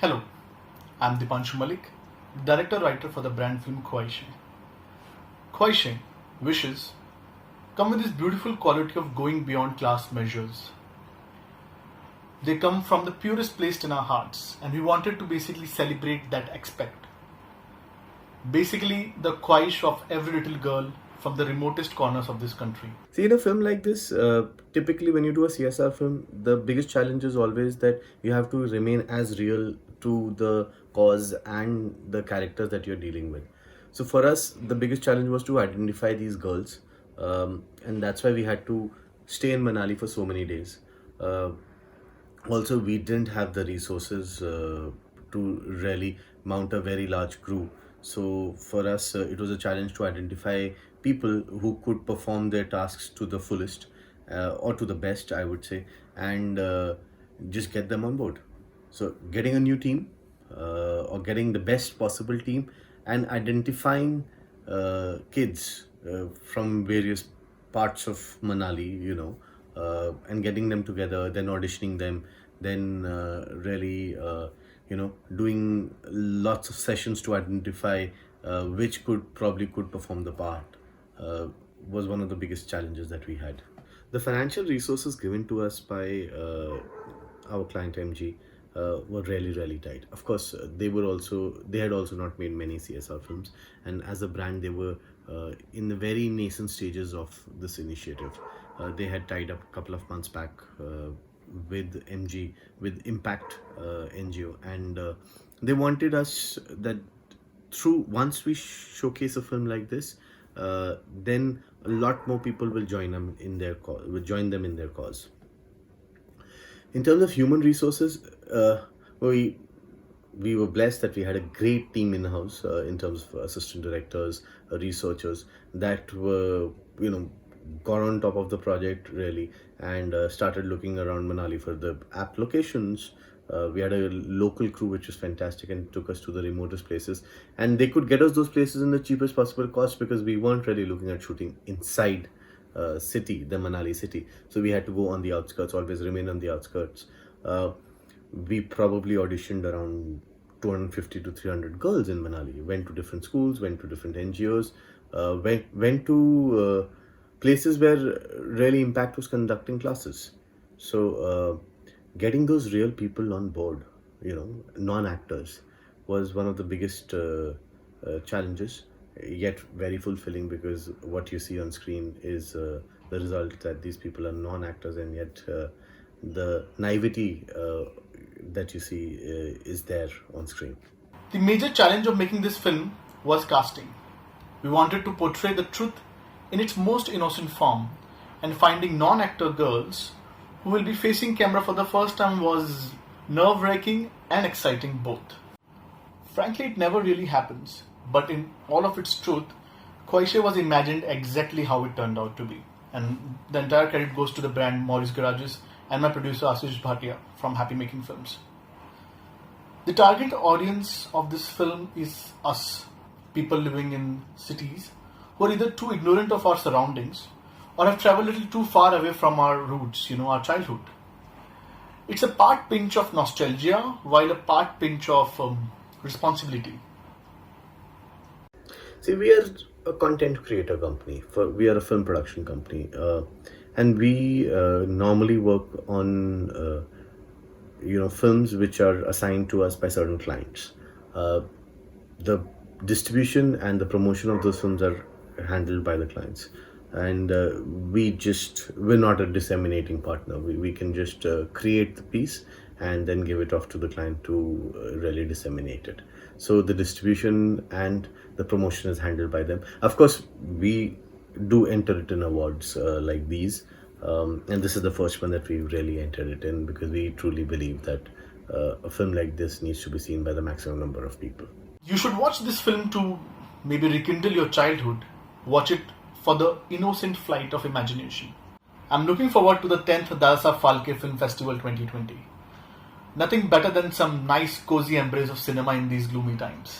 Hello, I'm Deepanshu Malik, director-writer for the brand film KHWAHISHEN. KHWAHISHEN, wishes, come with this beautiful quality of going beyond class measures. They come from the purest place in our hearts, and we wanted to basically celebrate that aspect. Basically, the khwahish of every little girl from the remotest corners of this country. See, in a film like this, typically when you do a CSR film, the biggest challenge is always that you have to remain as real to the cause and the characters that you're dealing with. So for us, the biggest challenge was to identify these girls, and that's why we had to stay in Manali for so many days. Also, we didn't have the resources to really mount a very large crew. So for us, it was a challenge to identify people who could perform their tasks to the fullest or to the best, I would say, and just get them on board. So getting a new team or getting the best possible team and identifying kids from various parts of Manali, and getting them together, then auditioning them, then doing lots of sessions to identify which could perform the part was one of the biggest challenges that we had. The financial resources given to us by our client MG were really tight. Of course, they had also not made many CSR films, and as a brand, they were in the very nascent stages of this initiative. They had tied up a couple of months back with MG, with Impact NGO, and they wanted us that once we showcase a film like this, then a lot more people will join them in their cause. In terms of human resources, we were blessed that we had a great team in house in terms of assistant directors, researchers that were got on top of the project really and started looking around Manali for the apt locations. We had a local crew which was fantastic and took us to the remotest places, and they could get us those places in the cheapest possible cost because we weren't really looking at shooting inside the Manali city. So we had to go on the outskirts, always remain on the outskirts. We probably auditioned around 250 to 300 girls in Manali, went to different schools, went to different NGOs, went to places where really Impact was conducting classes. So getting those real people on board, non-actors, was one of the biggest challenges, yet very fulfilling, because what you see on screen is the result that these people are non-actors, and yet the naivety that you see is there on screen. The major challenge of making this film was casting. We wanted to portray the truth in its most innocent form, and finding non-actor girls who will be facing camera for the first time was nerve-wracking and exciting both. Frankly, it never really happens, but in all of its truth, KHWAHISHEN was imagined exactly how it turned out to be, and the entire credit goes to the brand Maurice Garages and my producer Ashish Bhatia from Happy Making Films. The target audience of this film is us, people living in cities who are either too ignorant of our surroundings or have traveled a little too far away from our roots, our childhood. It's a part pinch of nostalgia while a part pinch of responsibility. See, we are a content creator company. We are a film production company, and we normally work on films which are assigned to us by certain clients. The distribution and the promotion of those films are handled by the clients, and we're not a disseminating partner. We can just create the piece and then give it off to the client to really disseminate it. So the distribution and the promotion is handled by them. Of course, we do enter it in awards like these, and this is the first one that we really entered it in, because we truly believe that a film like this needs to be seen by the maximum number of people. You should watch this film to maybe rekindle your childhood. Watch it for the innocent flight of imagination. I'm looking forward to the 10th Dada Saheb Phalke Film Festival 2020. Nothing better than some nice cozy embrace of cinema in these gloomy times.